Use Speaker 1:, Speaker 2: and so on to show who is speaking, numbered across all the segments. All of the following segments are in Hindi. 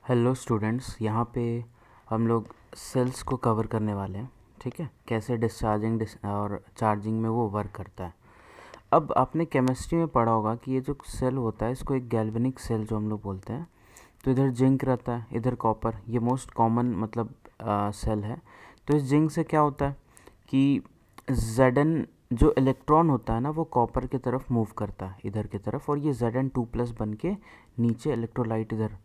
Speaker 1: हेलो स्टूडेंट्स, यहाँ पे हम लोग सेल्स को कवर करने वाले हैं। ठीक है, कैसे डिस्चार्जिंग और चार्जिंग में वो वर्क करता है। अब आपने केमिस्ट्री में पढ़ा होगा कि ये जो सेल होता है इसको एक गैल्वेनिक सेल जो हम लोग बोलते हैं। तो इधर जिंक रहता है, इधर कॉपर, ये मोस्ट कॉमन मतलब सेल है। तो इस जिंक से क्या होता है कि Zn जो इलेक्ट्रॉन होता है ना वो कॉपर की तरफ मूव करता है, इधर की तरफ, और ये Zn2+ बन के नीचे इलेक्ट्रोलाइट इधर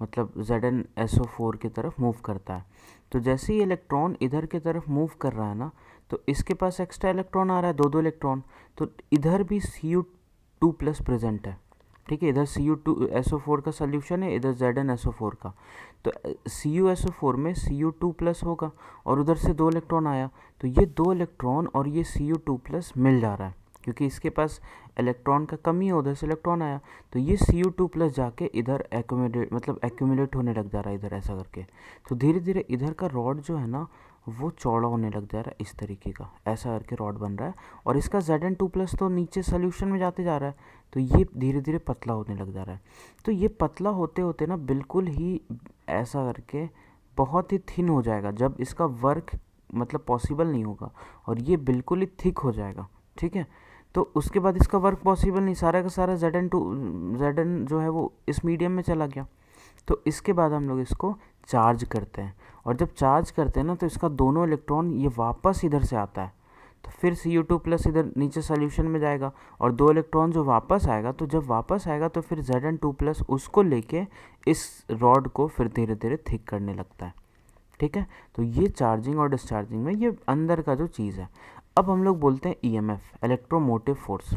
Speaker 1: मतलब ZnSO4 की तरफ मूव करता है। तो जैसे ही इलेक्ट्रॉन इधर की तरफ मूव कर रहा है ना, तो इसके पास एक्स्ट्रा इलेक्ट्रॉन आ रहा है, दो इलेक्ट्रॉन। तो इधर भी Cu2+ प्रेजेंट है। ठीक है, इधर Cu2SO4 का सोल्यूशन है, इधर ZnSO4 का। तो CuSO4 में Cu2+ होगा और उधर से दो इलेक्ट्रॉन आया, तो ये दो इलेक्ट्रॉन और ये Cu2+ मिल जा रहा है क्योंकि इसके पास इलेक्ट्रॉन का कमी है, उधर से इलेक्ट्रॉन आया। तो ये Cu2+ जाके इधर एक्यूमुलेट होने लग जा रहा है इधर ऐसा करके। तो धीरे धीरे इधर का रॉड जो है ना वो चौड़ा होने लग जा रहा है, इस तरीके का ऐसा करके रॉड बन रहा है। और इसका Zn2+ तो नीचे सोल्यूशन में जाते जा रहा है, तो ये धीरे धीरे पतला होने लग जा रहा है। तो ये पतला होते होते ना बिल्कुल ही ऐसा करके बहुत ही थिन हो जाएगा, जब इसका वर्क मतलब पॉसिबल नहीं होगा, और ये बिल्कुल ही थिक हो जाएगा। ठीक है, तो उसके बाद इसका वर्क पॉसिबल नहीं, सारा का सारा Zn जो है वो इस मीडियम में चला गया। तो इसके बाद हम लोग इसको चार्ज करते हैं, और जब चार्ज करते हैं ना तो इसका दोनों इलेक्ट्रॉन ये वापस इधर से आता है। तो फिर Cu2+ इधर नीचे सोल्यूशन में जाएगा और दो इलेक्ट्रॉन जो वापस आएगा, तो जब वापस आएगा तो फिर Zn2+ उसको लेके इस रॉड को फिर धीरे धीरे थिक करने लगता है। ठीक है, तो ये चार्जिंग और डिस्चार्जिंग में ये अंदर का जो चीज़ है। अब हम लोग बोलते हैं EMF, इलेक्ट्रोमोटिव फोर्स।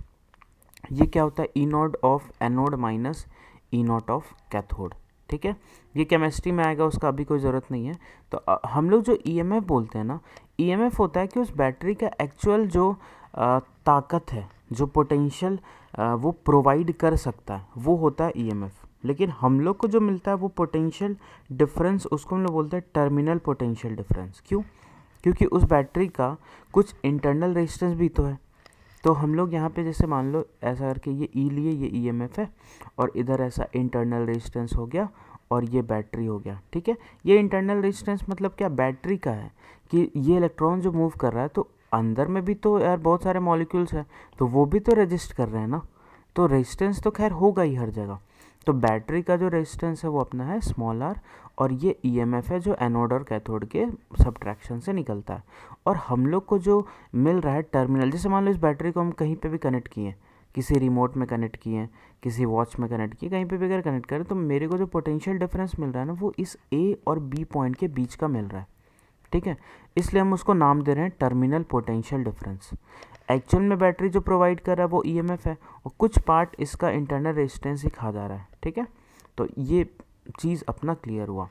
Speaker 1: ये क्या होता है? E0 of anode minus E0 of cathode. ठीक है, ये केमिस्ट्री में आएगा, उसका अभी कोई ज़रूरत नहीं है। तो हम लोग जो EMF बोलते हैं ना, EMF होता है कि उस बैटरी का एक्चुअल जो ताकत है, जो पोटेंशियल वो प्रोवाइड कर सकता है, वो होता है EMF। लेकिन हम लोग को जो मिलता है वो पोटेंशियल डिफरेंस, उसको हम लोग बोलते हैं टर्मिनल पोटेंशियल डिफरेंस। क्यों? क्योंकि उस बैटरी का कुछ इंटरनल रेजिस्टेंस भी तो है। तो हम लोग यहाँ पे जैसे मान लो ऐसा करके ये ई लिए, ये EMF है, और इधर ऐसा इंटरनल रेजिस्टेंस हो गया, और ये बैटरी हो गया। ठीक है, ये इंटरनल रेजिस्टेंस मतलब क्या? बैटरी का है कि ये इलेक्ट्रॉन जो मूव कर रहा है, तो अंदर में भी तो यार बहुत सारे मॉलिक्यूल्स हैं, तो वो भी तो रेजिस्ट कर रहे हैं ना। तो रेजिस्टेंस तो खैर होगा ही हर जगह। तो बैटरी का जो रेजिस्टेंस है वो अपना है r, और ये EMF है जो एनोड और कैथोड के सब्ट्रैक्शन से निकलता है। और हम लोग को जो मिल रहा है टर्मिनल, जैसे मान लो इस बैटरी को हम कहीं पे भी कनेक्ट किए, किसी रिमोट में कनेक्ट किए, किसी वॉच में कनेक्ट किए, कहीं पे भी अगर कनेक्ट करें, तो मेरे को जो पोटेंशियल डिफरेंस मिल रहा है ना वो इस A और B पॉइंट के बीच का मिल रहा है। ठीक है, इसलिए हम उसको नाम दे रहे हैं टर्मिनल पोटेंशियल डिफरेंस। एक्चुअल में बैटरी जो प्रोवाइड कर रहा है वो EMF है, और कुछ पार्ट इसका इंटरनल रेजिस्टेंस ही खा जा रहा है। ठीक है, तो ये चीज़ अपना क्लियर हुआ।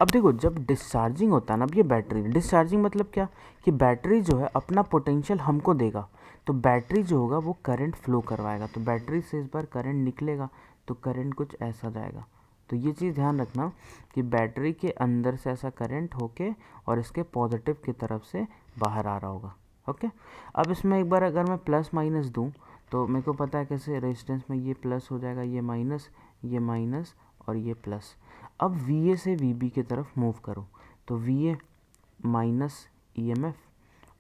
Speaker 1: अब देखो, जब डिस्चार्जिंग होता है ना, अब ये बैटरी डिस्चार्जिंग मतलब क्या कि बैटरी जो है अपना पोटेंशियल हमको देगा, तो बैटरी जो होगा वो करंट फ्लो करवाएगा। तो बैटरी से इस बार करंट निकलेगा, तो करंट कुछ ऐसा जाएगा। तो ये चीज़ ध्यान रखना कि बैटरी के अंदर से ऐसा करंट होके और इसके पॉजिटिव की तरफ से बाहर आ रहा होगा। ओके, अब इसमें एक बार अगर मैं प्लस माइनस दूँ, तो मेरे को पता है कैसे रेजिस्टेंस में ये प्लस हो जाएगा, ये माइनस और ये प्लस। अब VA से VB की तरफ मूव करो, तो VA माइनस EMF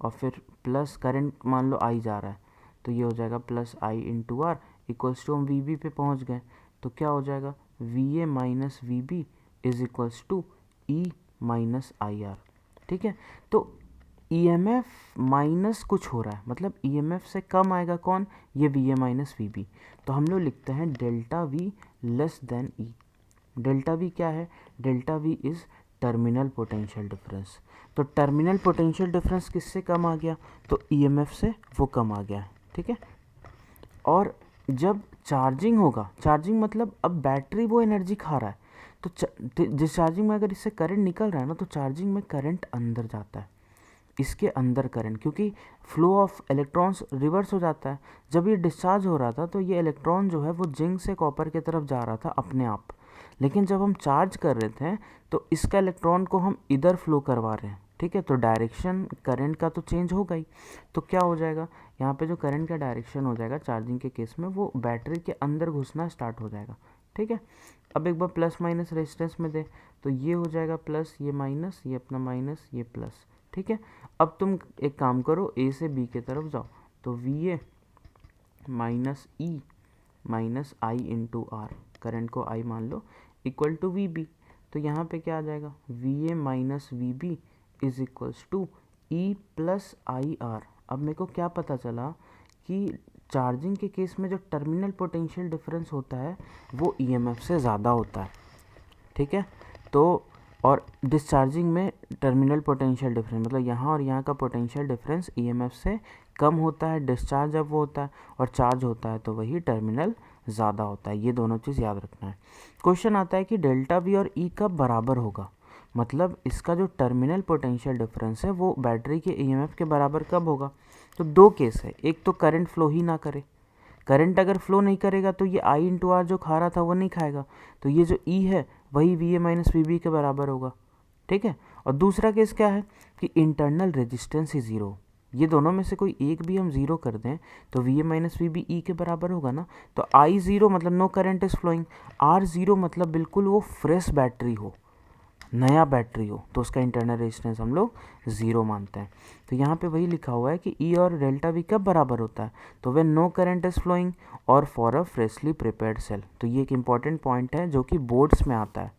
Speaker 1: और फिर प्लस करंट मान लो I जा रहा है, तो ये हो जाएगा plus I into R equals to, हम VB पे पहुंच गए, तो क्या हो जाएगा? VA minus VB is equals to E minus IR। ठीक है, तो EMF माइनस कुछ हो रहा है, मतलब EMF से कम आएगा कौन? ये VA माइनस VB। तो हम लोग लिखते हैं delta V less than E। Delta V क्या है? Delta V is terminal potential difference. तो टर्मिनल पोटेंशियल डिफरेंस किससे कम आ गया? तो EMF से वो कम आ गया है। ठीक है, और जब चार्जिंग होगा, चार्जिंग मतलब अब बैटरी वो एनर्जी खा रहा है, तो डिस्चार्जिंग में अगर इससे करंट निकल रहा है ना, तो चार्जिंग में करंट अंदर जाता है, इसके अंदर करंट, क्योंकि फ्लो ऑफ इलेक्ट्रॉन्स रिवर्स हो जाता है। जब ये डिस्चार्ज हो रहा था तो ये इलेक्ट्रॉन जो है वो जिंक से कॉपर की तरफ जा रहा था अपने आप, लेकिन जब हम चार्ज कर रहे थे तो इसका इलेक्ट्रॉन को हम इधर फ्लो करवा रहे हैं। ठीक है, तो डायरेक्शन करंट का तो चेंज होगा ही। तो क्या हो जाएगा यहाँ पे? जो करंट का डायरेक्शन हो जाएगा चार्जिंग के केस में, वो बैटरी के अंदर घुसना स्टार्ट हो जाएगा। ठीक है, अब एक बार प्लस माइनस रेजिस्टेंस में दे तो ये हो जाएगा प्लस, ये माइनस, ये अपना माइनस, ये प्लस। ठीक है, अब तुम एक काम करो, ए से बी की तरफ जाओ, तो V A minus E minus I into R, current को आई मान लो, इक्वल टू वी बी। तो यहाँ पे क्या आ जाएगा, V A minus V B is equals to E plus I R. अब मेरे को क्या पता चला कि चार्जिंग के केस में जो टर्मिनल पोटेंशियल डिफरेंस होता है वो ईएमएफ से ज़्यादा होता है। ठीक है, तो और डिस्चार्जिंग में टर्मिनल पोटेंशियल डिफरेंस मतलब यहाँ और यहाँ का पोटेंशियल डिफरेंस ईएमएफ से कम होता है। डिस्चार्ज जब वो होता है और चार्ज होता है तो वही टर्मिनल ज़्यादा होता है। ये दोनों चीज़ याद रखना है। क्वेश्चन आता है कि डेल्टा वी और ई कब बराबर होगा, मतलब इसका जो टर्मिनल पोटेंशियल डिफरेंस है वो बैटरी के ईएमएफ के बराबर कब होगा। तो दो केस है, एक तो करंट फ्लो ही ना करे, करंट अगर फ्लो नहीं करेगा तो ये आई इंटू आर जो खा रहा था वो नहीं खाएगा, तो ये जो ई है वही V A minus V B के बराबर होगा। ठीक है, और दूसरा केस क्या है कि इंटरनल रेजिस्टेंस ही ज़ीरो, ये दोनों में से कोई एक भी हम ज़ीरो कर दें तो V A minus V B E के बराबर होगा ना। तो आई ज़ीरो मतलब no current is flowing, R zero मतलब बिल्कुल वो फ्रेश बैटरी हो, नया बैटरी हो, तो उसका इंटरनल रेजिस्टेंस हम लोग ज़ीरो मानते हैं। तो यहाँ पे वही लिखा हुआ है कि ई और डेल्टा वी कब बराबर होता है, तो when no current is flowing और for a freshly prepared cell. तो ये एक इंपॉर्टेंट पॉइंट है जो कि बोर्ड्स में आता है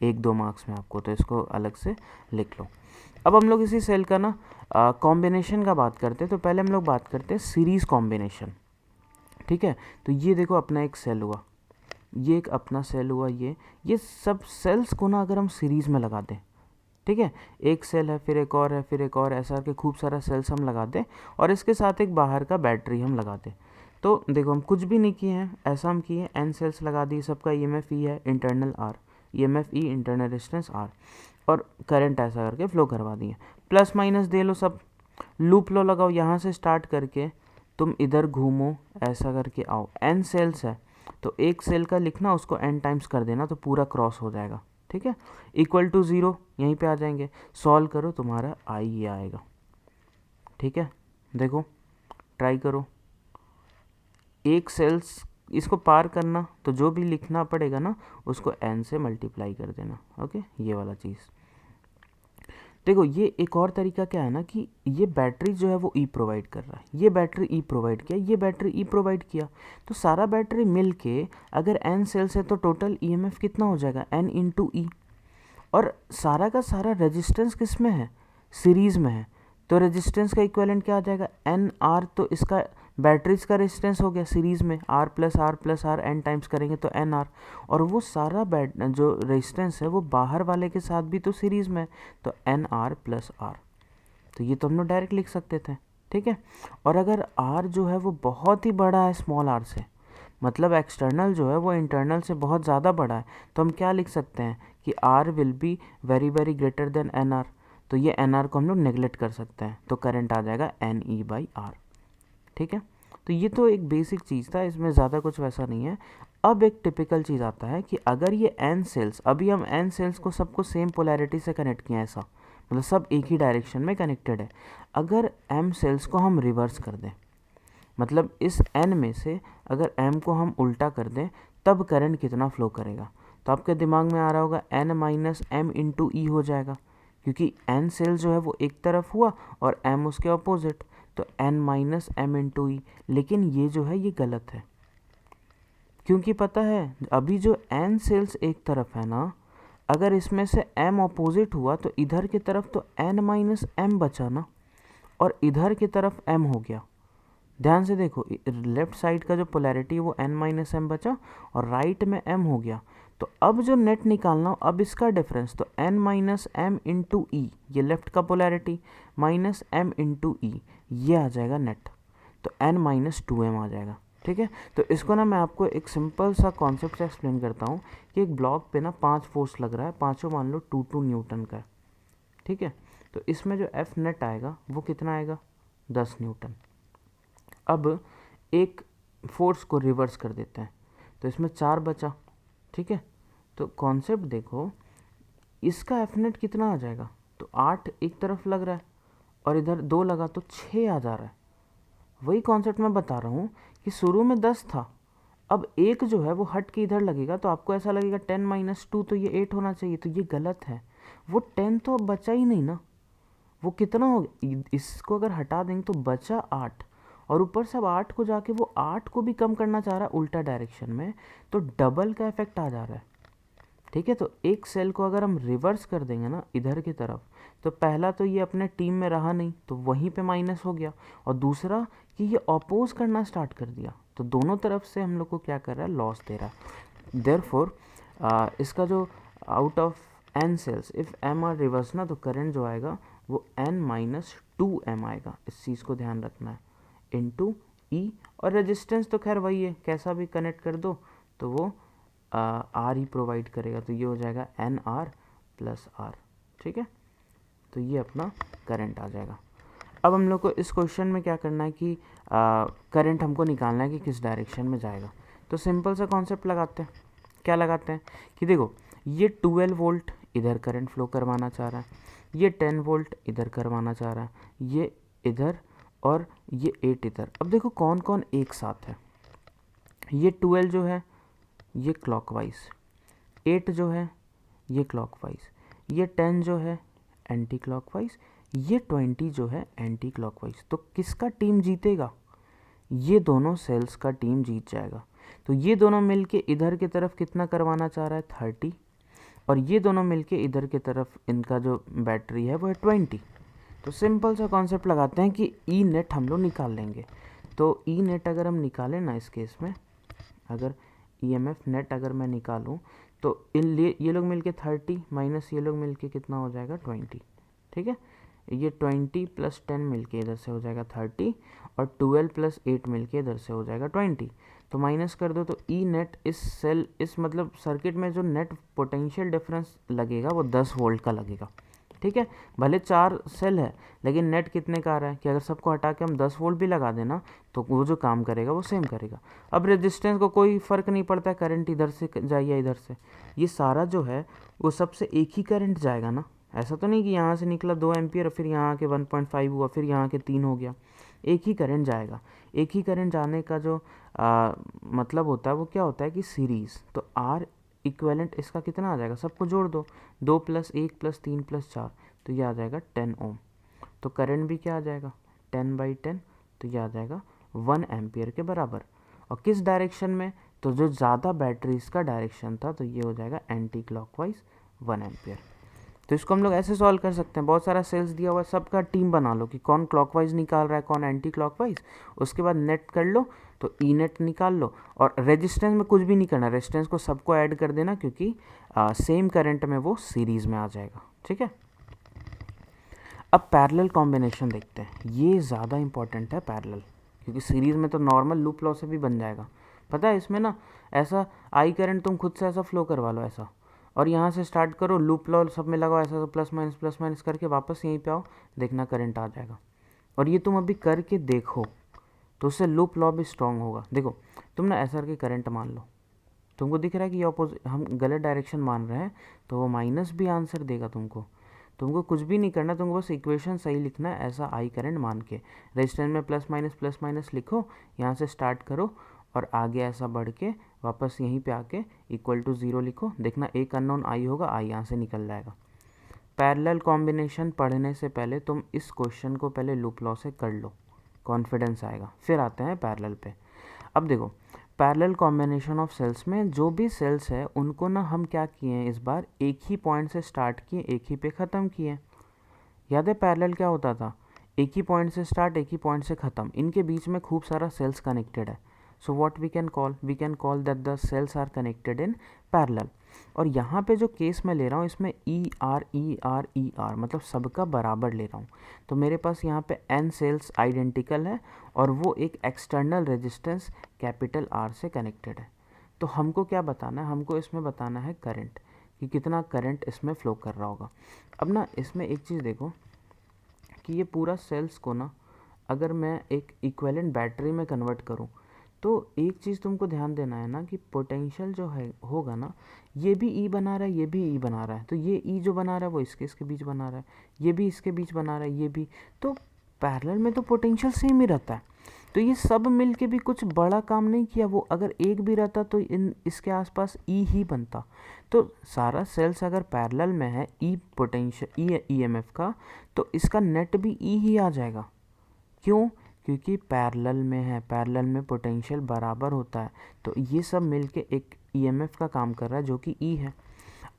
Speaker 1: 1-2 मार्क्स में आपको, तो इसको अलग से लिख लो। अब हम लोग इसी सेल का ना कॉम्बिनेशन का बात करते हैं। तो पहले हम लोग बात करते हैं सीरीज़ कॉम्बिनेशन। ठीक है, तो ये देखो अपना एक सेल हुआ, ये एक अपना सेल हुआ, ये सब सेल्स को ना अगर हम सीरीज़ में लगा दें, ठीक है, एक सेल है फिर एक और है फिर एक और, ऐसा करके खूब सारा सेल्स हम लगा दें और इसके साथ एक बाहर का बैटरी हम लगा दें। तो देखो हम कुछ भी नहीं किए हैं, ऐसा हम किए एन सेल्स लगा दी, सबका ईएमएफ ई है internal R, EMF E internal resistance R, और करंट ऐसा करके फ्लो करवा दिए। प्लस माइनस दे लो सब, लूप लो लगाओ, यहाँ से स्टार्ट करके तुम इधर घूमो ऐसा करके आओ, एन सेल्स है तो एक सेल का लिखना उसको एन टाइम्स कर देना तो पूरा क्रॉस हो जाएगा। ठीक है, इक्वल टू ज़ीरो यहीं पे आ जाएंगे, सॉल्व करो तुम्हारा आई ये आएगा। ठीक है, देखो ट्राई करो, एक सेल्स इसको पार करना तो जो भी लिखना पड़ेगा ना उसको एन से मल्टीप्लाई कर देना। ओके, ये वाला चीज़ देखो। ये एक और तरीका क्या है ना कि ये बैटरी जो है वो ई प्रोवाइड कर रहा है, ये बैटरी ई प्रोवाइड किया, ये बैटरी ई प्रोवाइड किया, तो सारा बैटरी मिल के अगर एन सेल्स है तो टोटल ईएमएफ कितना हो जाएगा, एन इंटू ई। और सारा का सारा रेजिस्टेंस किस में है, सीरीज़ में है, तो रेजिस्टेंस का इक्विवेलेंट क्या आ जाएगा, एन आर। तो इसका बैटरीज का रेजिस्टेंस हो गया सीरीज़ में, R plus R N times करेंगे तो एन आर। और वो सारा जो रेजिस्टेंस है वो बाहर वाले के साथ भी तो सीरीज़ में है, तो एन आर प्लस आर। तो ये तो हम लोग डायरेक्ट लिख सकते थे। ठीक है, और अगर आर जो है वो बहुत ही बड़ा है स्मॉल आर से, मतलब एक्सटर्नल जो है वो इंटरनल से बहुत ज़्यादा बड़ा है, तो हम क्या लिख सकते हैं कि R will be very very greater than N R. तो ये एन आर को हम लोग नेगलेक्ट कर सकते हैं, तो करंट आ जाएगा एन ई बाई आर। ठीक है, तो ये तो एक बेसिक चीज़ था, इसमें ज़्यादा कुछ वैसा नहीं है। अब एक टिपिकल चीज़ आता है कि अगर ये एन सेल्स, अभी हम एन सेल्स को सबको सेम पोलैरिटी से कनेक्ट किया है, ऐसा मतलब सब एक ही डायरेक्शन में कनेक्टेड है। अगर एम सेल्स को हम रिवर्स कर दें, मतलब इस एन में से अगर एम को हम उल्टा कर दें तब करंट कितना फ्लो करेगा, तो आपके दिमाग में आ रहा होगा एन माइनस एम इंटू ई हो जाएगा, क्योंकि एन सेल जो है वो एक तरफ हुआ और एम उसके अपोजिट, तो एन माइनस एम इंटू ई। लेकिन ये जो है ये गलत है, क्योंकि पता है अभी जो एन सेल्स एक तरफ है ना, अगर इसमें से एम अपोजिट हुआ तो इधर की तरफ तो एन माइनस एम बचा ना, और इधर की तरफ एम हो गया। ध्यान से देखो, लेफ्ट साइड का जो पोलैरिटी है वो एन माइनस एम बचा और राइट में एम हो गया। तो अब जो नेट निकालना हो, अब इसका डिफरेंस तो एन माइनस एम इंटू ई, ये लेफ्ट का पोलैरिटी, माइनस एम इंटू ई, ये आ जाएगा नेट, तो एन माइनस टू एम आ जाएगा। ठीक है, तो इसको ना मैं आपको एक सिंपल सा कॉन्सेप्ट से एक्सप्लेन करता हूँ कि एक ब्लॉक पे ना 5 फोर्स लग रहा है, पाँचों मान लो 2 न्यूटन का है। ठीक है, तो इसमें जो एफ नेट आएगा वो कितना आएगा, 10 न्यूटन। अब एक फोर्स को रिवर्स कर देते हैं तो इसमें 4 बचा। ठीक है, तो कॉन्सेप्ट देखो, इसका एफ नेट कितना आ जाएगा, तो 8 एक तरफ लग रहा है और इधर 2 लगा तो 6 आ जा रहा है। वही कॉन्सेप्ट मैं बता रहा हूँ कि शुरू में 10 था, अब एक जो है वो हट के इधर लगेगा, तो आपको ऐसा लगेगा 10 - 2 तो ये 8 होना चाहिए, तो ये गलत है। वो 10 तो अब बचा ही नहीं ना, वो कितना हो गया, इसको अगर हटा देंगे तो बचा 8, और ऊपर से अब 8 को जाके वो 8 को भी कम करना चाह रहा है उल्टा डायरेक्शन में, तो डबल का इफेक्ट आ जा रहा है। ठीक है, तो एक सेल को अगर हम रिवर्स कर देंगे ना इधर की तरफ, तो पहला तो ये अपने टीम में रहा नहीं, तो वहीं पे माइनस हो गया, और दूसरा कि ये अपोज करना स्टार्ट कर दिया, तो दोनों तरफ से हम लोग को क्या कर रहा है, लॉस दे रहा है। देयरफॉर इसका जो out of n cells if m are reverse ना, तो करंट जो आएगा वो n - 2m आएगा, इस चीज़ को ध्यान रखना है, इनटू ई। और रेजिस्टेंस तो खैर वही है, कैसा भी कनेक्ट कर दो तो वो आर ही प्रोवाइड करेगा, तो ये हो जाएगा एन आर प्लस आर। ठीक है, तो ये अपना करंट आ जाएगा। अब हम लोग को इस क्वेश्चन में क्या करना है कि करंट हमको निकालना है कि किस डायरेक्शन में जाएगा। तो सिंपल सा कॉन्सेप्ट लगाते हैं, क्या लगाते हैं कि देखो ये 12 वोल्ट इधर करंट फ्लो करवाना चाह रहा है, ये 10 वोल्ट इधर करवाना चाह रहा है, ये इधर, और ये 8 इधर। अब देखो कौन कौन एक साथ है, ये 12 जो है ये क्लॉकवाइज, 8 जो है ये क्लॉकवाइज, ये 10 जो है एंटी क्लॉकवाइज, ये 20 जो है एंटी क्लॉकवाइज। तो किसका टीम जीतेगा, ये दोनों सेल्स का टीम जीत जाएगा। तो ये दोनों मिलके इधर की तरफ कितना करवाना चाह रहा है, 30, और ये दोनों मिलके इधर की तरफ इनका जो बैटरी है वो है 20। तो सिंपल सा कॉन्सेप्ट लगाते हैं कि ई नेट हम लोग निकाल लेंगे। तो ई नेट अगर हम निकालें ना इस केस में, अगर ईएमएफ नेट अगर मैं निकालूं, तो ये लोग मिलके 30 माइनस ये लोग मिलके कितना हो जाएगा, 20। ठीक है, ये 20 प्लस 10 मिलके इधर से हो जाएगा 30, और 12 प्लस 8 मिलके इधर से हो जाएगा 20। तो माइनस कर दो, तो ई नेट इस सेल इस मतलब सर्किट में जो नेट पोटेंशियल डिफरेंस लगेगा वो 10 वोल्ट का लगेगा। ठीक है, भले 4 सेल है लेकिन नेट कितने का आ रहा है कि अगर सबको हटा के हम 10 वोल्ट भी लगा देना तो वो जो काम करेगा वो सेम करेगा। अब रेजिस्टेंस को कोई फ़र्क नहीं पड़ता है करंट इधर से जाए या इधर से, ये सारा जो है वो सबसे एक ही करंट जाएगा ना। ऐसा तो नहीं कि यहाँ से निकला 2 एम्पियर फिर यहाँ आके 1.5 हुआ फिर यहाँ के 3 हो गया, एक ही करंट जाएगा। एक ही करंट जाने का जो मतलब होता है वो क्या होता है कि सीरीज़, तो आर इक्वेलेंट इसका कितना आ जाएगा, सबको जोड़ दो, 2 + 1 + 3 + 4, तो ये आ जाएगा 10 ओम। तो करंट भी क्या आ जाएगा, 10/10, तो ये आ जाएगा 1 एम्पियर के बराबर। और किस डायरेक्शन में, तो जो ज़्यादा बैटरीज का डायरेक्शन था, तो ये हो जाएगा एंटी क्लॉकवाइज 1 एम्पियर। तो इसको हम लोग ऐसे सॉल्व कर सकते हैं, बहुत सारा सेल्स दिया हुआ है, सबका टीम बना लो कि कौन क्लॉकवाइज निकाल रहा है कौन एंटी क्लॉकवाइज, उसके बाद नेट कर लो, तो ई नेट निकाल लो। और रेजिस्टेंस में कुछ भी नहीं करना, रेजिस्टेंस को सबको ऐड कर देना, क्योंकि सेम करंट में वो सीरीज़ में आ जाएगा। ठीक है, अब पैरेलल कॉम्बिनेशन देखते हैं, ये ज़्यादा इंपॉर्टेंट है पैरेलल, क्योंकि सीरीज़ में तो नॉर्मल लूप लॉ से भी बन जाएगा। पता है इसमें ना ऐसा आई करंट तुम खुद से ऐसा फ्लो करवा लो ऐसा, और यहाँ से स्टार्ट करो, लूप लॉ सब में लगाओ ऐसा, तो प्लस माइनस करके वापस यहीं पे आओ, देखना करंट आ जाएगा। और ये तुम अभी करके देखो तो उससे लूप लॉ भी स्ट्रांग होगा। देखो तुम ना ऐसा करके करंट मान लो, तुमको दिख रहा है कि ये अपोजिट हम गलत डायरेक्शन मान रहे हैं, तो वो माइनस भी आंसर देगा तुमको। तुमको कुछ भी नहीं करना, तुमको बस इक्वेशन सही लिखना है, ऐसा आई करंट मान के रेजिस्टेंस में प्लस माइनस लिखो, यहाँ से स्टार्ट करो और आगे ऐसा बढ़ के वापस यहीं पे आके = 0 लिखो, देखना एक अननोन आई होगा, आई यहाँ से निकल जाएगा। पैरेलल कॉम्बिनेशन पढ़ने से पहले तुम इस क्वेश्चन को पहले लूप लॉ से कर लो, कॉन्फिडेंस आएगा, फिर आते हैं पैरेलल पे। अब देखो पैरेलल कॉम्बिनेशन ऑफ सेल्स में जो भी सेल्स है उनको ना हम क्या किए हैं, इस बार एक ही पॉइंट से स्टार्ट किए, एक ही पे ख़त्म किए। याद है पैरेलल क्या होता था, एक ही पॉइंट से स्टार्ट एक ही पॉइंट से ख़त्म, इनके बीच में खूब सारा सेल्स कनेक्टेड है। So what we can call that the cells are connected in parallel. और यहाँ पे जो केस मैं ले रहा हूँ इसमें ई आर मतलब सबका बराबर ले रहा हूँ। तो मेरे पास यहाँ पे n सेल्स आइडेंटिकल है और वो एक एक्सटर्नल रेजिस्टेंस कैपिटल R से कनेक्टेड है। तो हमको क्या बताना है, हमको इसमें बताना है करंट, कि कितना करंट इसमें फ़्लो कर रहा होगा। अब ना इसमें एक चीज़ देखो कि ये पूरा सेल्स को ना अगर मैं एक इक्विवेलेंट बैटरी में कन्वर्ट करूँ, तो एक चीज़ तुमको ध्यान देना है ना कि पोटेंशियल जो है होगा ना, ये भी ई बना रहा है, ये भी ई बना रहा है, तो ये ई जो बना रहा है वो इसके बीच बना रहा है, ये भी इसके बीच बना रहा है, ये भी, तो पैरेलल में तो पोटेंशियल सेम ही रहता है। तो ये सब मिल के भी कुछ बड़ा काम नहीं किया, वो अगर एक भी रहता तो इसके आसपास ई ही बनता। तो सारा सेल्स अगर पैरेलल में है ई पोटेंशियल ईएमएफ का, तो इसका नेट भी ई ही आ जाएगा। क्यों? क्योंकि पैरेलल में है, पैरेलल में पोटेंशियल बराबर होता है, तो ये सब मिलके एक ईएमएफ का काम कर रहा है जो कि ई है।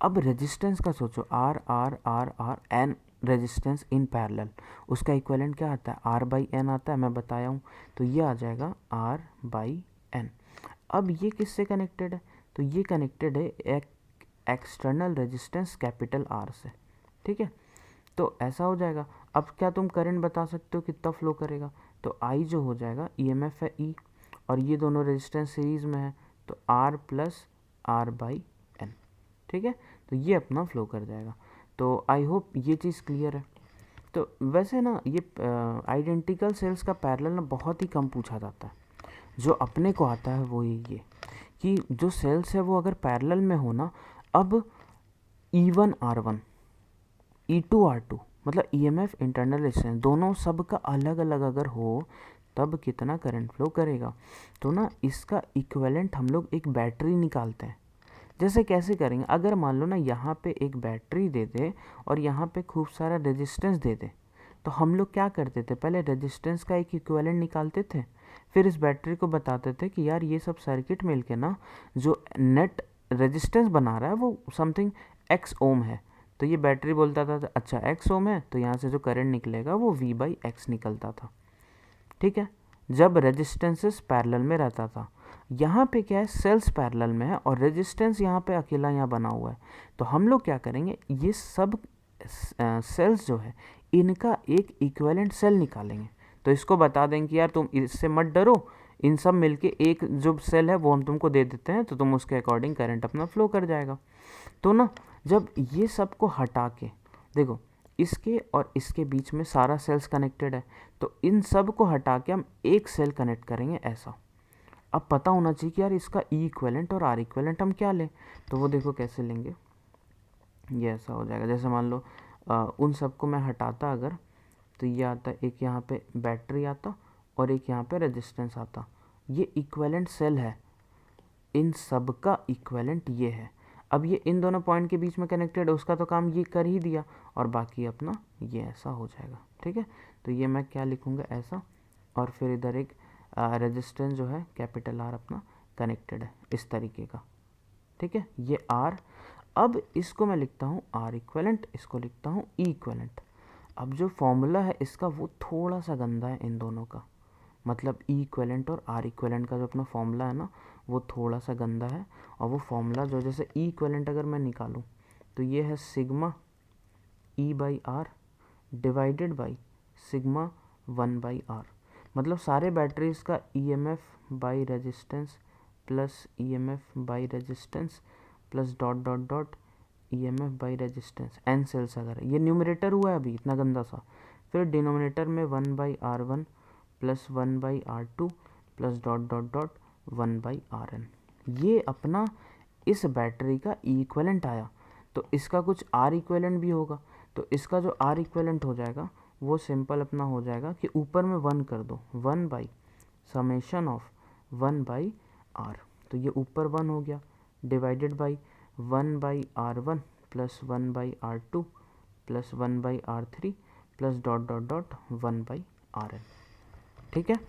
Speaker 1: अब रेजिस्टेंस का सोचो, R R R R N resistance in parallel, उसका इक्विवेलेंट क्या आता है? आर बाई एन आता है, मैं बताया हूँ। तो ये आ जाएगा आर बाई एन। अब ये किससे कनेक्टेड है? तो ये कनेक्टेड है एक एक्सटर्नल रेजिस्टेंस कैपिटल आर से, ठीक है। तो ऐसा हो जाएगा। अब क्या तुम करंट बता सकते हो कितना फ्लो करेगा? तो आई जो हो जाएगा, ईएमएफ है ई, और ये दोनों रेजिस्टेंस सीरीज में है, तो R plus R by N, ठीक है। तो ये अपना फ्लो कर जाएगा। तो आई होप ये चीज़ क्लियर है। तो वैसे ना ये आइडेंटिकल सेल्स का पैरेलल ना बहुत ही कम पूछा जाता है। जो अपने को आता है वो ये कि जो सेल्स है वो अगर पैरेलल में हो ना, अब E1 R1 E2 R2 मतलब EMF इंटरनल रेजिस्टेंस दोनों सब का अलग अलग अगर हो, तब कितना करंट फ्लो करेगा। तो ना इसका इक्विवेलेंट हम लोग एक बैटरी निकालते हैं। जैसे कैसे करेंगे? अगर मान लो ना यहाँ पे एक बैटरी दे दे और यहाँ पे खूब सारा रेजिस्टेंस दे दे, तो हम लोग क्या करते थे? पहले रेजिस्टेंस का एक इक्विवेलेंट निकालते थे, फिर इस बैटरी को बताते थे कि यार ये सब सर्किट मिल के ना जो नेट रेजिस्टेंस बना रहा है वो समथिंग एक्स ओम है। तो ये बैटरी बोलता था अच्छा एक्स ओम है, तो यहाँ से जो करंट निकलेगा वो V बाई एक्स निकलता था, ठीक है, जब रेजिस्टेंसेस पैरेलल में रहता था। यहाँ पे क्या है? सेल्स पैरेलल में है और रेजिस्टेंस यहाँ पे अकेला यहाँ बना हुआ है। तो हम लोग क्या करेंगे, ये सब सेल्स जो है इनका एक इक्विवेलेंट सेल निकालेंगे। तो इसको बता देंगे कि यार तुम इससे मत डरो, इन सब मिलके एक जो सेल है वो हम तुमको दे देते हैं, तो तुम उसके अकॉर्डिंग करंट अपना फ्लो कर जाएगा। तो ना जब ये सब को हटा के देखो, इसके और इसके बीच में सारा सेल्स कनेक्टेड है, तो इन सब को हटा के हम एक सेल कनेक्ट करेंगे ऐसा। अब पता होना चाहिए कि यार इसका ई इक्विवेलेंट और आर इक्विवेलेंट हम क्या लें। तो वो देखो कैसे लेंगे, ये ऐसा हो जाएगा। जैसे मान लो उन सबको मैं हटाता अगर, तो ये आता एक यहाँ पे बैटरी आता और एक यहाँ पे रेजिस्टेंस आता। ये इक्विवेलेंट सेल है, इन सब का इक्विवेलेंट ये है। अब ये इन दोनों पॉइंट के बीच में कनेक्टेड है, उसका तो काम ये कर ही दिया, और बाकी अपना ये ऐसा हो जाएगा, ठीक है। तो ये मैं क्या लिखूँगा ऐसा, और फिर इधर एक रेजिस्टेंस जो है कैपिटल आर अपना कनेक्टेड है इस तरीके का, ठीक है, ये आर। अब इसको मैं लिखता हूँ आर इक्विवेलेंट, इसको लिखता हूँ ई इक्विवेलेंट। अब जो फॉर्मूला है इसका वो थोड़ा सा गंदा है इन दोनों का, मतलब ई इक्विवेलेंट और आर इक्विवेलेंट का जो अपना फॉर्मूला है ना वो थोड़ा सा गंदा है। और वो फॉर्मूला जो, जैसे ई इक्विवेलेंट अगर मैं निकालूँ तो ये है sigma E by R divided by sigma 1 by R. मतलब सारे बैटरीज का EMF by resistance plus EMF by resistance plus dot dot dot EMF by resistance N cells अगर ये न्यूमरेटर हुआ है अभी इतना गंदा सा, फिर डिनोमिनेटर में 1 by R1 plus 1 by R2 plus dot dot dot 1 by RN। ये अपना इस बैटरी का ई इक्विवेलेंट आया। तो इसका कुछ आर इक्विवेलेंट भी होगा, तो इसका जो आर इक्विवेलेंट हो जाएगा वो सिंपल अपना हो जाएगा कि ऊपर में 1 कर दो, 1 by summation of 1 by R, तो ये ऊपर 1 हो गया, divided by 1 by R1 plus 1 by R2 plus 1 by R3 plus dot dot dot 1 by RN, ठीक है।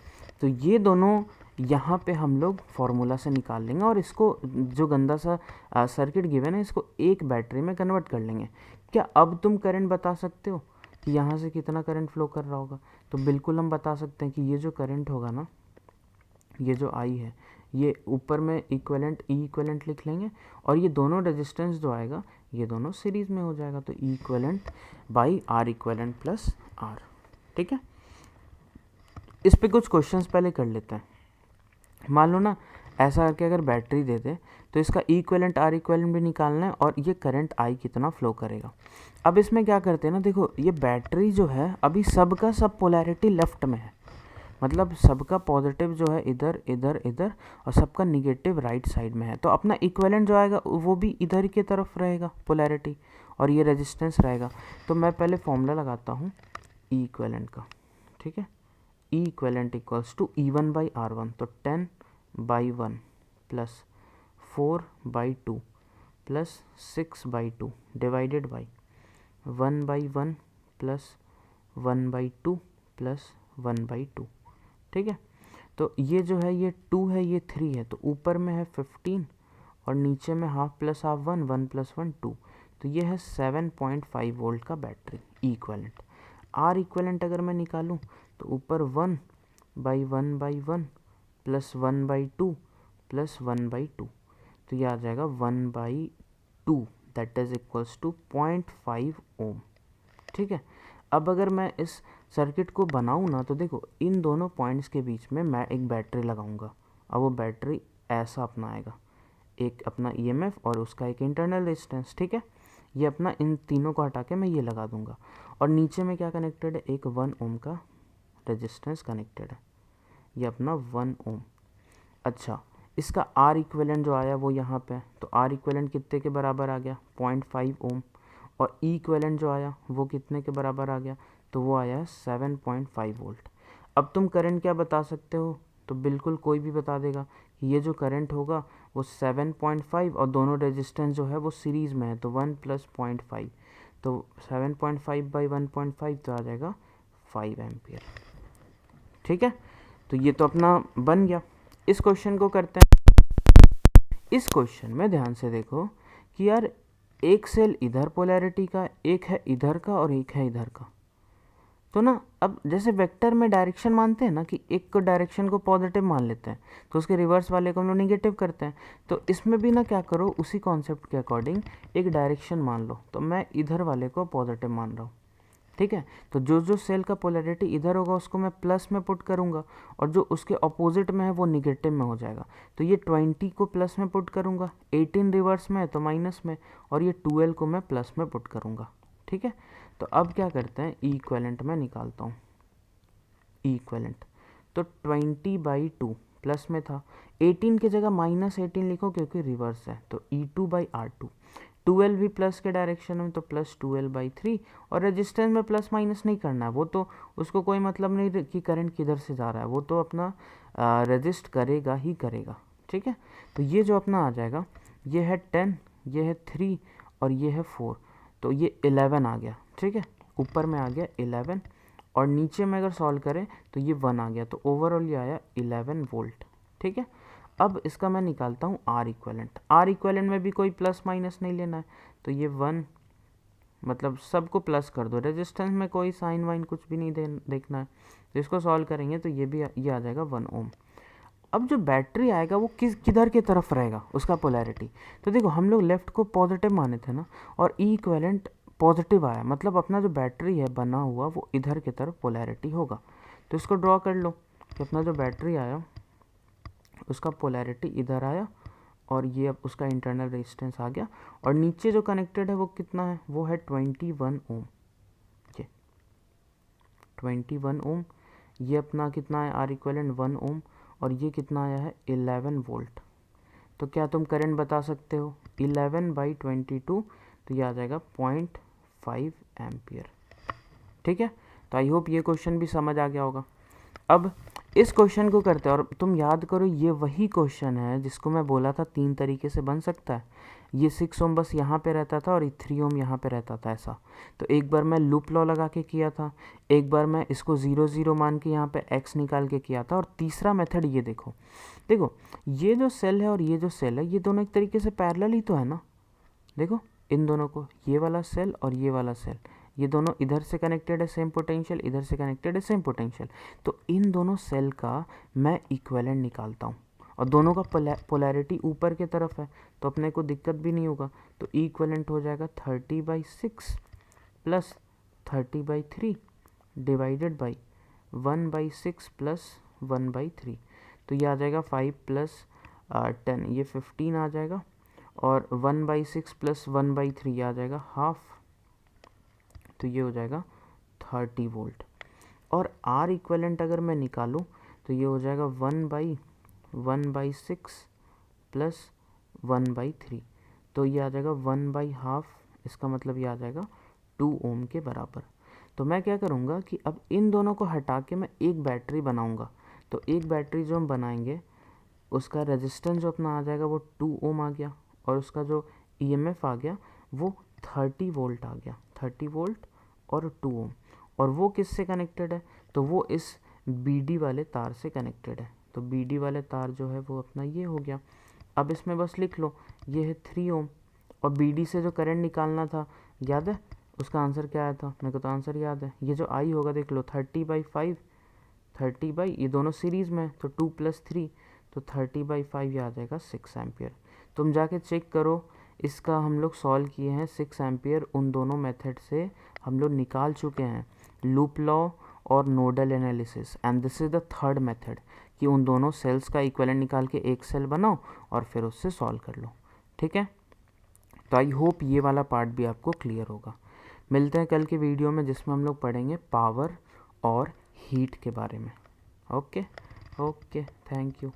Speaker 1: तो ये दोनों यहाँ पे हम लोग फार्मूला से निकाल लेंगे, और इसको जो गंदा सा सर्किट गिवन है इसको एक बैटरी में कन्वर्ट कर लेंगे। क्या अब तुम करंट बता सकते हो कि यहाँ से कितना करंट फ्लो कर रहा होगा? तो बिल्कुल हम बता सकते हैं कि ये जो करंट होगा ना, ये जो आई है, ये ऊपर में इक्विवेलेंट ई इक्विवेलेंट लिख लेंगे, और ये दोनों रेजिस्टेंस जो आएगा ये दोनों सीरीज में हो जाएगा, तो E equivalent by R equivalent plus R, ठीक है। इस पे कुछ क्वेश्चंस पहले कर लेते हैं। मान लो ना ऐसा करके अगर बैटरी दे दे, तो इसका ई इक्विवेलेंट आर इक्विवेलेंट भी निकालना है, और ये करंट आई कितना फ्लो करेगा। अब इसमें क्या करते हैं ना, देखो ये बैटरी जो है अभी सबका सब पोलैरिटी लेफ्ट में है, मतलब सबका पॉजिटिव जो है इधर इधर इधर, और सबका निगेटिव राइट साइड में है। तो अपना इक्विवेलेंट जो आएगा वो भी इधर की तरफ रहेगा पोलैरिटी, और ये रेजिस्टेंस रहेगा। तो मैं पहले फॉर्मूला लगाता हूँ ई इक्विवेलेंट का, ठीक है, ई इक्वेलेंट इक्वल्स टू E1/R1, तो 10/1 plus 4/2 plus 6/2 divided by 1/1 plus 1/2 plus 1/2। ठीक है, तो ये जो है ये 2 है, ये 3 है, तो ऊपर में है 15 और नीचे में हाफ प्लस हाफ 1, 1 प्लस 1 2, तो ये है 7.5 वोल्ट का battery E equivalent. Are equivalent अगर मैं निकालूं तो ऊपर 1/1/1 प्लस 1/2 प्लस 1/2, तो ये आ जाएगा 1/2, दैट इज इक्वल्स टू 0.5 ओम। ठीक है, अब अगर मैं इस सर्किट को बनाऊँ ना, तो देखो इन दोनों पॉइंट्स के बीच में मैं एक बैटरी लगाऊंगा। अब वो बैटरी ऐसा अपना आएगा, एक अपना ईएमएफ और उसका एक इंटरनल रेजिस्टेंस। ठीक है, ये अपना इन तीनों को हटा के मैं ये लगा दूंगा, और नीचे में क्या कनेक्टेड है, एक 1 ओम का रेजिस्टेंस कनेक्टेड है, ये अपना 1 ओम। अच्छा, इसका आर इक्विवेलेंट जो आया वो यहाँ पे, तो आर इक्विवेलेंट कितने के बराबर आ गया, 0.5 ओम, और ई इक्विवेलेंट जो आया वो कितने के बराबर आ गया, तो वो आया 7.5 वोल्ट। अब तुम करंट क्या बता सकते हो, तो बिल्कुल कोई भी बता देगा कि ये जो करंट होगा वो 7.5, और दोनों रेजिस्टेंस जो है वो सीरीज़ में है, तो 1 प्लस 0.5, तो 7.5/1.5 तो आ जाएगा 5 एम्पियर। ठीक है, तो ये तो अपना बन गया। इस क्वेश्चन को करते हैं। इस क्वेश्चन में ध्यान से देखो कि यार एक सेल इधर पोलैरिटी का, एक है इधर का और एक है इधर का, तो ना अब जैसे वेक्टर में डायरेक्शन मानते हैं ना कि एक को डायरेक्शन को पॉजिटिव मान लेते हैं तो उसके रिवर्स वाले को हम लोग निगेटिव करते हैं, तो इसमें भी ना क्या करो, उसी कॉन्सेप्ट के अकॉर्डिंग एक डायरेक्शन मान लो, तो मैं इधर वाले को पॉजिटिव मान रहा हूँ। ठीक है, तो जो जो सेल का पोलैरिटी इधर होगा उसको मैं प्लस में पुट करूँगा, और जो उसके अपोजिट में है वो निगेटिव में हो जाएगा, तो ये 20 को प्लस में पुट करूँगा, 18 रिवर्स में है तो माइनस में, और ये 12 को मैं प्लस में पुट करूँगा। ठीक है, तो अब क्या करते हैं, ई इक्वेलेंट में निकालता हूँ। ई इक्वेलेंट तो 20/2 प्लस में था, 18 की जगह -18 लिखो क्योंकि रिवर्स है, तो E2/R2, 12 भी प्लस के डायरेक्शन में तो प्लस 12/3, और रेजिस्टेंस में प्लस माइनस नहीं करना है, वो तो उसको कोई मतलब नहीं कि करंट किधर से जा रहा है, वो तो अपना रेजिस्ट करेगा ही करेगा। ठीक है, तो ये जो अपना आ जाएगा, ये है 10, ये है 3 और ये है 4, तो ये 11 आ गया। ठीक है, ऊपर में आ गया 11, और नीचे में अगर सॉल्व करें तो ये 1 आ गया, तो ओवरऑल ये आया 11 वोल्ट। ठीक है, अब इसका मैं निकालता हूँ आर इक्वेलेंट। आर इक्वेलेंट में भी कोई प्लस माइनस नहीं लेना है, तो ये 1, मतलब सबको प्लस कर दो, रेजिस्टेंस में कोई साइन वाइन कुछ भी नहीं देखना है, तो इसको सॉल्व करेंगे तो ये आ जाएगा 1 ओम। अब जो बैटरी आएगा वो किधर की तरफ रहेगा, उसका पोलैरिटी, तो देखो हम लोग लेफ्ट को पॉजिटिव माने थे ना, और ई इक्वेलेंट पॉजिटिव आया, मतलब अपना जो बैटरी है बना हुआ वो इधर की तरफ पोलैरिटी होगा, तो इसको ड्रॉ कर लो कि अपना जो बैटरी आया उसका पोलैरिटी इधर आया, और ये अब उसका इंटरनल रेजिस्टेंस आ गया, और नीचे जो कनेक्टेड है वो कितना है, वो है 21 ओम। ये 21 ओम, ये अपना कितना है आर इक्वेलेंट 1 ओम, और ये कितना आया है 11 वोल्ट। तो क्या तुम करंट बता सकते हो, 11/22, तो ये आ जाएगा 0.5 एम्पियर। ठीक है, तो आई होप ये क्वेश्चन भी समझ आ गया होगा। अब इस क्वेश्चन को करते हैं, और तुम याद करो ये वही क्वेश्चन है जिसको मैं बोला था 3 तरीके से बन सकता है। ये 6 ओम बस यहाँ पे रहता था और ये 3 ओम यहाँ पे रहता था ऐसा, तो एक बार मैं लूप लॉ लगा के किया था, एक बार मैं इसको 0 0 मान के यहाँ पे x निकाल के किया था, और तीसरा मेथड ये देखो, देखो ये जो सेल है और ये जो सेल है ये दोनों एक तरीके से पैरेलल ही तो है ना। देखो इन दोनों को, ये वाला सेल और ये वाला सेल, ये दोनों इधर से कनेक्टेड है सेम पोटेंशियल, इधर से कनेक्टेड है सेम पोटेंशियल, तो इन दोनों सेल का मैं इक्विवेलेंट निकालता हूँ, और दोनों का पोलैरिटी ऊपर की तरफ है, तो अपने को दिक्कत भी नहीं होगा, तो इक्विवेलेंट हो जाएगा 30/6 प्लस 30/3 डिवाइडेड बाई 1/6 प्लस 1/3, तो ये आ जाएगा 5 प्लस 10, ये 15 आ जाएगा, और 1/6 प्लस 1/3 आ जाएगा हाफ, तो ये हो जाएगा 30 वोल्ट। और आर इक्वेलेंट अगर मैं निकालूं तो ये हो जाएगा 1/6 प्लस 1/3, तो ये आ जाएगा 1/2, इसका मतलब ये आ जाएगा 2 ओम के बराबर। तो मैं क्या करूँगा कि अब इन दोनों को हटा के मैं एक बैटरी बनाऊँगा। तो एक बैटरी जो हम बनाएंगे उसका रेजिस्टेंस जो अपना आ जाएगा वो 2 ओम आ गया, और उसका जो ईएमएफ आ गया वो 30 वोल्ट आ गया, 30 वोल्ट और 2 ओम। और वो किससे कनेक्टेड है, तो वो इस बीडी वाले तार से कनेक्टेड है। तो बीडी वाले तार जो है वो अपना ये हो गया। अब इसमें बस लिख लो ये है 3 ओम, और बीडी से जो करंट निकालना था याद है, उसका आंसर क्या आया था, मेरे को तो आंसर याद है। ये जो आई होगा देख लो 30/5, 30 ये दोनों सीरीज़ में, तो 2 + 3, तो 30/5 ये आ जाएगा 6 एम्पियर। तुम जाके चेक करो, इसका हम लोग सॉल्व किए हैं 6 एम्पियर उन दोनों मेथड से हम लोग निकाल चुके हैं, लूप लॉ और nodal analysis. And this is the third method कि उन दोनों सेल्स का इक्विवेलेंट निकाल के एक सेल बनाओ और फिर उससे सॉल्व कर लो। ठीक है, तो आई होप ये वाला पार्ट भी आपको क्लियर होगा। मिलते हैं कल के वीडियो में जिसमें हम लोग पढ़ेंगे पावर और हीट के बारे में। Okay, thank you.